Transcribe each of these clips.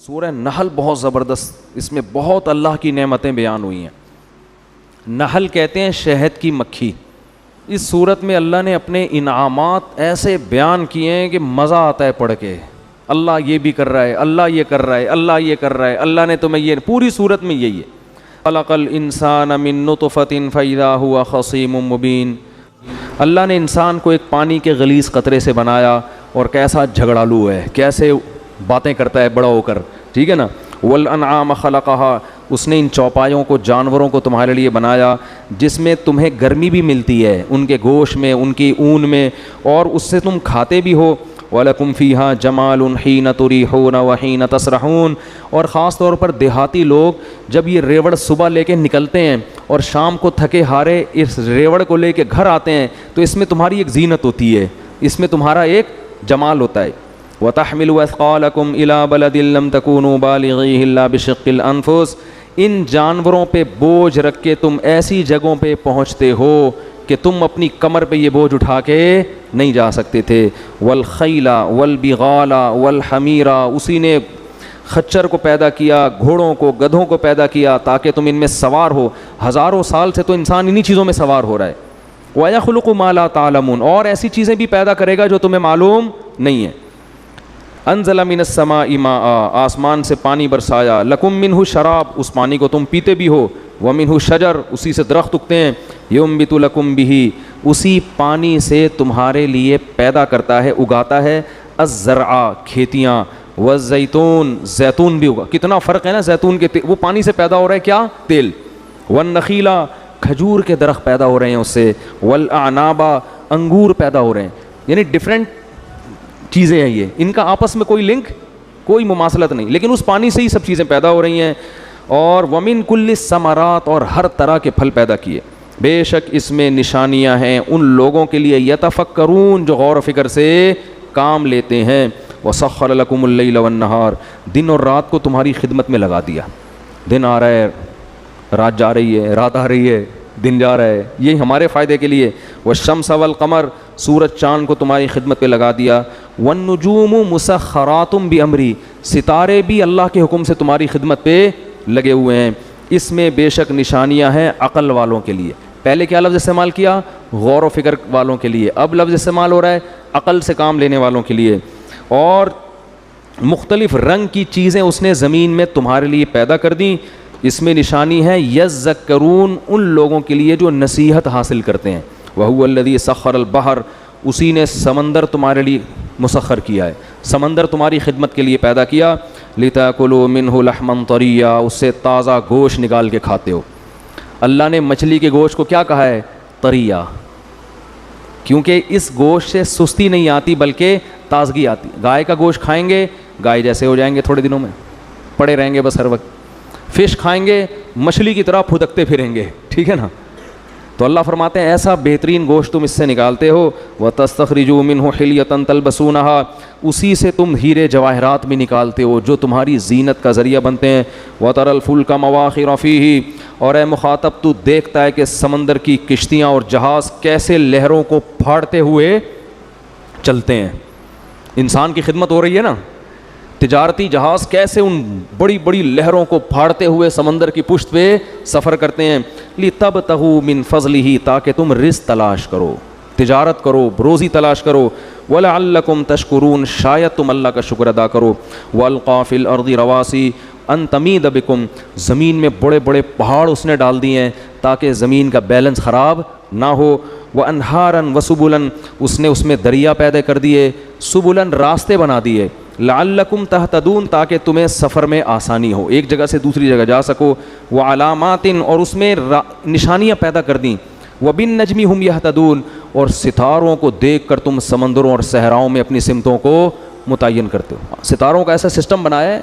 سورہ نحل بہت زبردست، اس میں بہت اللہ کی نعمتیں بیان ہوئی ہیں. نحل کہتے ہیں شہد کی مکھی. اس صورت میں اللہ نے اپنے انعامات ایسے بیان کیے ہیں کہ مزہ آتا ہے پڑھ کے. اللہ یہ بھی کر رہا ہے، اللہ یہ کر رہا ہے، اللہ یہ کر رہا ہے، اللہ نے تمہیں یہ، پوری صورت میں یہی ہے. خلق الانسان من نطفۃ فاذا هو خصیم مبین. اللہ نے انسان کو ایک پانی کے غلیظ قطرے سے بنایا اور کیسا جھگڑالو ہے، کیسے باتیں کرتا ہے بڑا ہو کر، ٹھیک ہے نا. والانعام خلقها، اس نے ان چوپایوں کو، جانوروں کو تمہارے لیے بنایا جس میں تمہیں گرمی بھی ملتی ہے، ان کے گوشت میں، ان کی اون میں، اور اس سے تم کھاتے بھی ہو. وَلَكُمْ فِيهَا جَمَالٌ حِينَ تُرِيحُونَ وَحِينَ تَسْرَحُونَ. اور خاص طور پر دیہاتی لوگ جب یہ ریوڑ صبح لے کے نکلتے ہیں اور شام کو تھکے ہارے اس ریوڑ کو لے کے گھر آتے ہیں تو اس میں تمہاری ایک زینت ہوتی ہے، اس میں تمہارا ایک جمال ہوتا ہے. وَتَحْمِلُ أَثْقَالَكُمْ إِلَىٰ بَلَدٍ لَّمْ تَكُونُوا بَالِغِيهِ إِلَّا بِشِقِّ الْأَنفُسِ. ان جانوروں پہ بوجھ رکھ کے تم ایسی جگہوں پہ پہنچتے ہو کہ تم اپنی کمر پہ یہ بوجھ اٹھا کے نہیں جا سکتے تھے. والخیل والبغال والحمیر، اسی نے خچر کو پیدا کیا، گھوڑوں کو، گدھوں کو پیدا کیا تاکہ تم ان میں سوار ہو. ہزاروں سال سے تو انسان انہی چیزوں میں سوار ہو رہا ہے. وَيَخْلُقُ مَا لَا تَعْلَمُونَ، اور ایسی چیزیں بھی پیدا کرے گا جو تمہیں معلوم نہیں ہے. انزل من السماء ماء، آسمان سے پانی برسایا. لکم منہ شراب، اس پانی کو تم پیتے بھی ہو. ومنہ شجر، اسی سے درخت اگتے ہیں. ینبت لکم بہ، اسی پانی سے تمہارے لیے پیدا کرتا ہے، اگاتا ہے. الزرع، کھیتیاں. والزیتون، زیتون بھی ہوگا. کتنا فرق ہے نا زیتون کے وہ پانی سے پیدا ہو رہا ہے کیا؟ تیل. والنخیل، کھجور کے درخت پیدا ہو رہے ہیں اس سے. والاعناب، انگور پیدا ہو رہے ہیں. یعنی ڈفرینٹ چیزیں ہیں یہ، ان کا آپس میں کوئی لنک، کوئی مماثلت نہیں، لیکن اس پانی سے ہی سب چیزیں پیدا ہو رہی ہیں. اور ومن کل الثمرات، اور ہر طرح کے پھل پیدا کیے. بے شک اس میں نشانیاں ہیں ان لوگوں کے لیے یتفکرون، جو غور و فکر سے کام لیتے ہیں. وسخر لکم اللیل والنہار، دن اور رات کو تمہاری خدمت میں لگا دیا. دن آ رہا ہے، رات جا رہی ہے، رات آ رہی ہے، دن جا رہا ہے، یہ ہمارے فائدے کے لیے. والشمس والقمر، سورج چاند کو تمہاری خدمت پہ لگا دیا. والنجوم مسخرات بامری، ستارے بھی اللہ کے حکم سے تمہاری خدمت پہ لگے ہوئے ہیں. اس میں بے شک نشانیاں ہیں عقل والوں کے لیے. پہلے کیا لفظ استعمال کیا؟ غور و فکر والوں کے لیے. اب لفظ استعمال ہو رہا ہے عقل سے کام لینے والوں کے لیے. اور مختلف رنگ کی چیزیں اس نے زمین میں تمہارے لیے پیدا کر دیں. اس میں نشانی ہے یذکرون، ان لوگوں کے لیے جو نصیحت حاصل کرتے ہیں. وہو الذی سخر البحر، اسی نے سمندر تمہارے لیے مسخر کیا ہے، سمندر تمہاری خدمت کے لیے پیدا کیا. لتاکلوا منہ لحما طریا، اس سے تازہ گوشت نکال کے کھاتے ہو. اللہ نے مچھلی کے گوشت کو کیا کہا ہے؟ طریا، کیونکہ اس گوشت سے سستی نہیں آتی بلکہ تازگی آتی. گائے کا گوشت کھائیں گے، گائے جیسے ہو جائیں گے تھوڑے دنوں میں، پڑے رہیں گے بس ہر وقت. فش کھائیں گے، مچھلی کی طرح پھدکتے پھریں گے، ٹھیک ہے نا. تو اللہ فرماتے ہیں ایسا بہترین گوشت تم اس سے نکالتے ہو. وَتَسْتَخْرِجُوا مِنْهُ حِلْيَةً تَلْبَسُونَهَا، اسی سے تم ہیرے جواہرات بھی نکالتے ہو جو تمہاری زینت کا ذریعہ بنتے ہیں. وَتَرَى الْفُلْكَ مَوَاخِرَ فِيهِ، اور اے مخاطب تو دیکھتا ہے کہ سمندر کی کشتیاں اور جہاز کیسے لہروں کو پھاڑتے ہوئے چلتے ہیں. انسان کی خدمت ہو رہی ہے نا، تجارتی جہاز کیسے ان بڑی بڑی لہروں کو پھاڑتے ہوئے سمندر کی پشت پہ سفر کرتے ہیں. لِتَبْتَغُوا مِنْ فَضْلِهِ، تاکہ تم رزق تلاش کرو، تجارت کرو، روزی تلاش کرو. وَلَعَلَّكُمْ تَشْكُرُونَ، شاید تم اللہ کا شکر ادا کرو. وَأَلْقَىٰ فِي الْأَرْضِ رَوَاسِي أَن تَمِيدَ بِكُمْ، زمین میں بڑے بڑے پہاڑ اس نے ڈال دیے ہیں تاکہ زمین کا بیلنس خراب نہ ہو. وَأَنْهَارًا وَسُبُلًا، اس نے اس میں دریا پیدا کر دیے. سبلن، راستے بنا دیے. لعلکم تہتدون، تاکہ تمہیں سفر میں آسانی ہو، ایک جگہ سے دوسری جگہ جا سکو. وعلامات، اور اس میں نشانیاں پیدا کر دیں. وبالنجم هم یہتدون، اور ستاروں کو دیکھ کر تم سمندروں اور صحراؤں میں اپنی سمتوں کو متعین کرتے ہو. ستاروں کا ایسا سسٹم بنایا ہے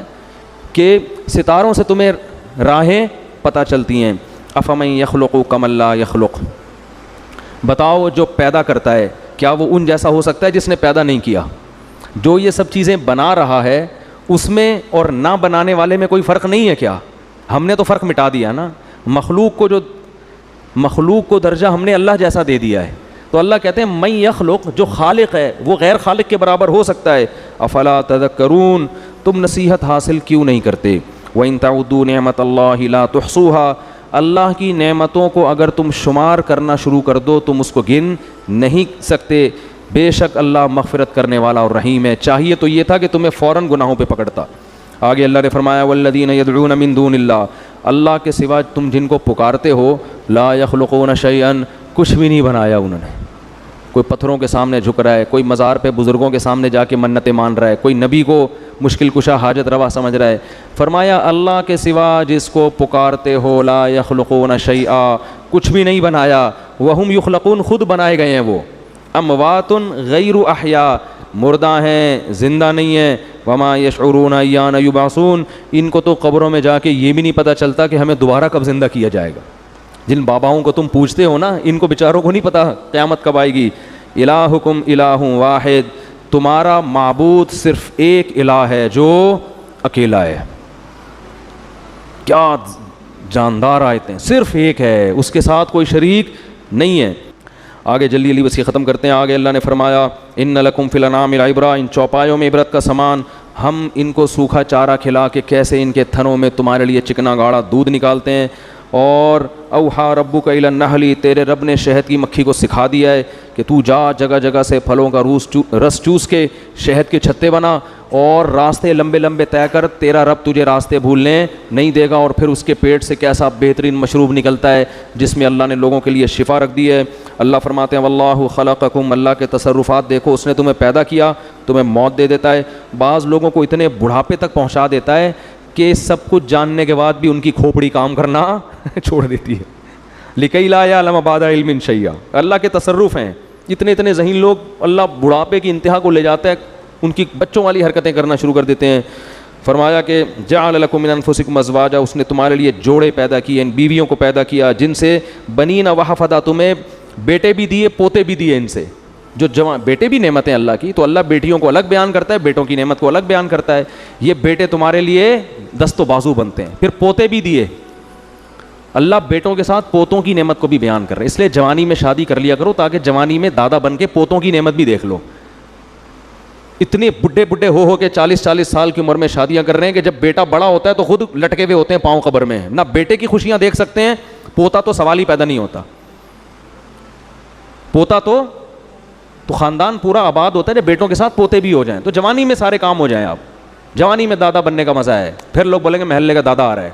کہ ستاروں سے تمہیں راہیں پتہ چلتی ہیں. افمن یخلق کمن لا یخلق، بتاؤ جو پیدا کرتا ہے کیا وہ ان جیسا ہو سکتا ہے جس نے پیدا نہیں کیا؟ جو یہ سب چیزیں بنا رہا ہے اس میں اور نہ بنانے والے میں کوئی فرق نہیں ہے کیا؟ ہم نے تو فرق مٹا دیا نا. مخلوق کو درجہ ہم نے اللہ جیسا دے دیا ہے. تو اللہ کہتے ہیں من یخلق، جو خالق ہے وہ غیر خالق کے برابر ہو سکتا ہے. افلا تذکرون، تم نصیحت حاصل کیوں نہیں کرتے؟ وَإِن تَعُدُّوا نِعْمَةَ اللَّهِ لَا تُحْصُوهَا، اللہ کی نعمتوں کو اگر تم شمار کرنا شروع کر دو تم اس کو گن نہیں سکتے، بے شک اللہ مغفرت کرنے والا اور رحیم ہے۔ چاہیے تو یہ تھا کہ تمہیں فوراً گناہوں پہ پکڑتا۔ آگے اللہ نے فرمایا والذین یدعون من دون اللہ، اللہ کے سوا تم جن کو پکارتے ہو، لا یخلقون شیئا، کچھ بھی نہیں بنایا انہوں نے۔ کوئی پتھروں کے سامنے جھک رہا ہے، کوئی مزار پہ بزرگوں کے سامنے جا کے منتیں مان رہا ہے، کوئی نبی کو مشکل کشا حاجت روا سمجھ رہا ہے۔ فرمایا اللہ کے سوا جس کو پکارتے ہو، لا یخلقون شیئا، کچھ بھی نہیں بنایا، وہم یخلقون، خود بنائے گئے ہیں وہ، اموات غیر احیاء، مردہ ہیں زندہ نہیں ہیں، وما یشعرون ایان یبعثون، ان کو تو قبروں میں جا کے یہ بھی نہیں پتہ چلتا کہ ہمیں دوبارہ کب زندہ کیا جائے گا۔ جن باباؤں کو تم پوچھتے ہو نا، ان کو بیچاروں کو نہیں پتہ قیامت کب آئے گی۔ الہکم الہ واحد، تمہارا معبود صرف ایک الہ ہے جو اکیلا ہے۔ کیا جاندار آیتیں، صرف ایک ہے، اس کے ساتھ کوئی شریک نہیں ہے۔ آگے جلدی جلدی بس یہ ختم کرتے ہیں۔ آگے اللہ نے فرمایا ان لکم فی الانعام العبرہ، ان چوپایوں میں عبرت کا سامان، ہم ان کو سوکھا چارہ کھلا کے کیسے ان کے تھنوں میں تمہارے لیے چکنا گاڑھا دودھ نکالتے ہیں۔ اور اوحا ربک الی النحل، تیرے رب نے شہد کی مکھی کو سکھا دیا ہے کہ تو جا جگہ جگہ سے پھلوں کا رس چوس کے شہد کے چھتے بنا اور راستے لمبے لمبے طے کر، تیرا رب تجھے راستے بھولنے نہیں دے گا۔ اور پھر اس کے پیٹ سے کیسا بہترین مشروب نکلتا ہے جس میں اللہ نے لوگوں کے لیے شفا رکھ دی ہے۔ اللہ فرماتے ہیں واللہ خلقکم، اللہ کے تصرفات دیکھو، اس نے تمہیں پیدا کیا، تمہیں موت دے دیتا ہے، بعض لوگوں کو اتنے بڑھاپے تک پہنچا دیتا ہے کہ سب کچھ جاننے کے بعد بھی ان کی کھوپڑی کام کرنا چھوڑ دیتی ہے۔ لِكَيْ لَا يَعْلَمَ بَعْدَ عِلْمٍ شَيْئًا، اللہ کے تصرف ہیں، اتنے اتنے ذہین لوگ اللہ بڑھاپے کی انتہا کو لے جاتا ہے، ان کی بچوں والی حرکتیں کرنا شروع کر دیتے ہیں۔ فرمایا کہ جعل لکم من انفسکم ازواجا، اس نے تمہارے لیے جوڑے پیدا کیے، ان بیویوں کو پیدا کیا جن سے بنین وحفظا، تمہیں بیٹے بھی دیے پوتے بھی دیے ان سے۔ جو جوان بیٹے بھی نعمتیں اللہ کی، تو اللہ بیٹیوں کو الگ بیان کرتا ہے، بیٹوں کی نعمت کو الگ بیان کرتا ہے۔ یہ بیٹے تمہارے لیے دست و بازو بنتے ہیں، پھر پوتے بھی دیے، اللہ بیٹوں کے ساتھ پوتوں کی نعمت کو بھی بیان کر رہے ہیں۔ اس لیے جوانی میں شادی کر لیا کرو تاکہ جوانی میں دادا بن کے پوتوں کی نعمت بھی دیکھ لو۔ اتنے بڈھے بڈھے ہو کے 40 سال کی عمر میں شادیاں کر رہے ہیں کہ جب بیٹا بڑا ہوتا ہے تو خود لٹکے ہوئے ہوتے ہیں پاؤں قبر میں، نہ بیٹے کی خوشیاں دیکھ سکتے ہیں، پوتا تو سوال ہی پیدا نہیں ہوتا۔ پوتا تو خاندان پورا آباد ہوتا ہے جب بیٹوں کے ساتھ پوتے بھی ہو جائیں، تو جوانی میں سارے کام ہو جائیں۔ آپ جوانی میں دادا بننے کا مزہ ہے، پھر لوگ بولیں گے محلے کا دادا آ رہا ہے،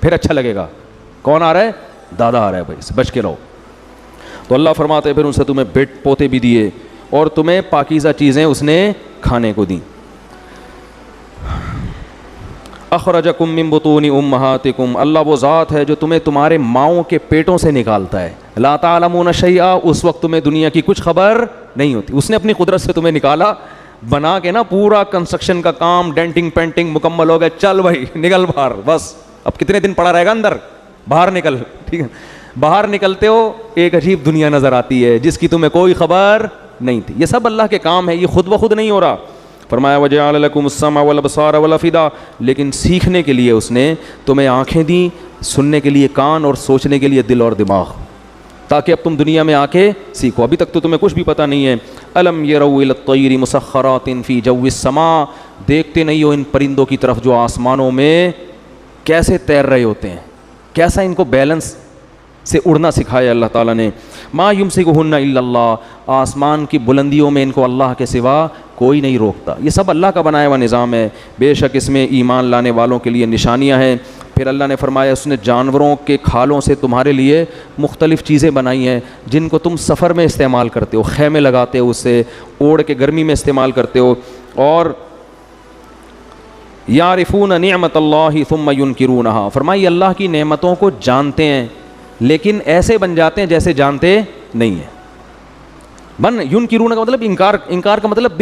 پھر اچھا لگے گا، کون آ رہا ہے؟ دادا آ رہا ہے، بھائی سے بچ کے رہو۔ تو اللہ فرماتے ہیں پھر ان سے تمہیں بیٹ پوتے بھی دیے اور تمہیں پاکیزہ چیزیں اس نے کھانے کو دیں۔ اخرجکم من بطون امہاتکم، اللہ وہ ذات ہے جو تمہیں تمہارے ماؤں کے پیٹوں سے نکالتا ہے۔ لا تعلمون شیئا، اس وقت تمہیں دنیا کی کچھ خبر نہیں ہوتی، اس نے اپنی قدرت سے تمہیں نکالا، بنا کے نا پورا کنسٹرکشن کا کام ڈینٹنگ پینٹنگ مکمل ہو گیا، چل بھائی نکل باہر، بس اب کتنے دن پڑا رہے گا اندر، باہر نکل، ٹھیک ہے۔ باہر نکلتے ہو ایک عجیب دنیا نظر آتی ہے جس کی تمہیں کوئی خبر نہیں تھی۔ یہ سب اللہ کے کام ہے، یہ خود بخود نہیں ہو رہا۔ فرمایا وجعل لکم السمع والابصار والافئدہ، لیکن سیکھنے کے لیے اس نے تمہیں آنکھیں دیں، سننے کے لیے کان، اور سوچنے کے لیے دل اور دماغ، تاکہ اب تم دنیا میں آ کے سیکھو۔ ابھی تک تو تمہیں کچھ بھی پتہ نہیں ہے۔ الم یروا الی الطیر مسخرات فی جو السماء، دیکھتے نہیں ہو ان پرندوں کی طرف جو آسمانوں میں کیسے تیر رہے ہوتے ہیں، کیسا ان کو بیلنس سے اڑنا سکھایا اللہ تعالیٰ نے۔ ما یمسکہن الا اللہ، آسمان کی بلندیوں میں ان کو اللہ کے سوا کوئی نہیں روکتا۔ یہ سب اللہ کا بنایا ہوا نظام ہے، بے شک اس میں ایمان لانے والوں کے لیے نشانیاں ہیں۔ پھر اللہ نے فرمایا اس نے جانوروں کے کھالوں سے تمہارے لیے مختلف چیزیں بنائی ہیں جن کو تم سفر میں استعمال کرتے ہو، خیمے لگاتے ہو، اس سے اوڑھ کے گرمی میں استعمال کرتے ہو۔ اور یعرفون نعمت اللہ ثم ینکرونہا، فرمائی اللہ کی نعمتوں کو جانتے ہیں لیکن ایسے بن جاتے ہیں جیسے جانتے نہیں ہیں۔ ینکرون کا مطلب انکار کا مطلب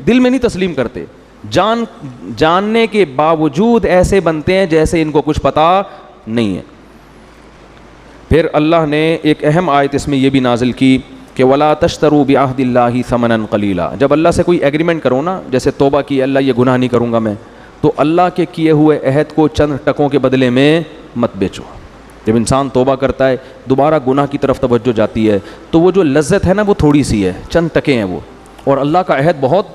دل میں نہیں تسلیم کرتے، جاننے کے باوجود ایسے بنتے ہیں جیسے ان کو کچھ پتہ نہیں ہے۔ پھر اللہ نے ایک اہم آیت اس میں یہ بھی نازل کی کہ وَلَا تَشْتَرُوا بِعَهْدِ اللَّهِ ثَمَنًا قَلِيلًا، جب اللہ سے کوئی ایگریمنٹ کرو نا، جیسے توبہ کی اللہ یہ گناہ نہیں کروں گا میں، تو اللہ کے کیے ہوئے عہد کو چند ٹکوں کے بدلے میں مت بیچو۔ جب انسان توبہ کرتا ہے دوبارہ گناہ کی طرف توجہ جاتی ہے تو وہ جو لذت ہے نا وہ تھوڑی سی ہے، چند ٹکے ہیں وہ، اور اللہ کا عہد بہت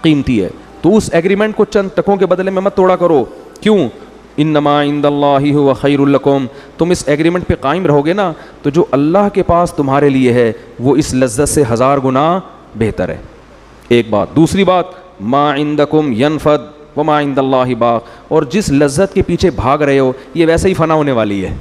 قیمتی ہے، تو اس ایگریمنٹ کو چند ٹکوں کے بدلے میں مت توڑا کرو. کیوں؟ انما عند اللہ هو خیر لکم. تم اس ایگریمنٹ پہ قائم رہو گے نا تو جو اللہ کے پاس تمہارے لیے ہے وہ اس لذت سے 1000 گنا بہتر ہے. ایک بات. دوسری بات ما عندکم ینفد وما عند اللہ باق. اور جس لذت کے پیچھے بھاگ رہے ہو یہ ویسے ہی فنا ہونے والی ہے.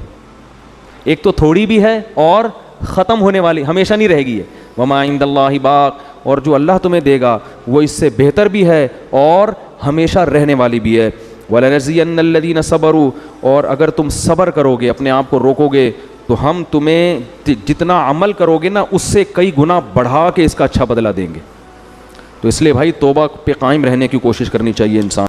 ایک تو تھوڑی بھی ہے اور ختم ہونے والی, ہمیشہ نہیں رہے گی یہ. وما عند اللہ باق. اور جو اللہ تمہیں دے گا وہ اس سے بہتر بھی ہے اور ہمیشہ رہنے والی بھی ہے. وَلَنَجْزِيَنَّ الَّذِينَ صَبَرُوا. اور اگر تم صبر کرو گے, اپنے آپ کو روکو گے, تو ہم تمہیں جتنا عمل کرو گے نا اس سے کئی گنا بڑھا کے اس کا اچھا بدلہ دیں گے. تو اس لیے بھائی توبہ پہ قائم رہنے کی کوشش کرنی چاہیے انسان.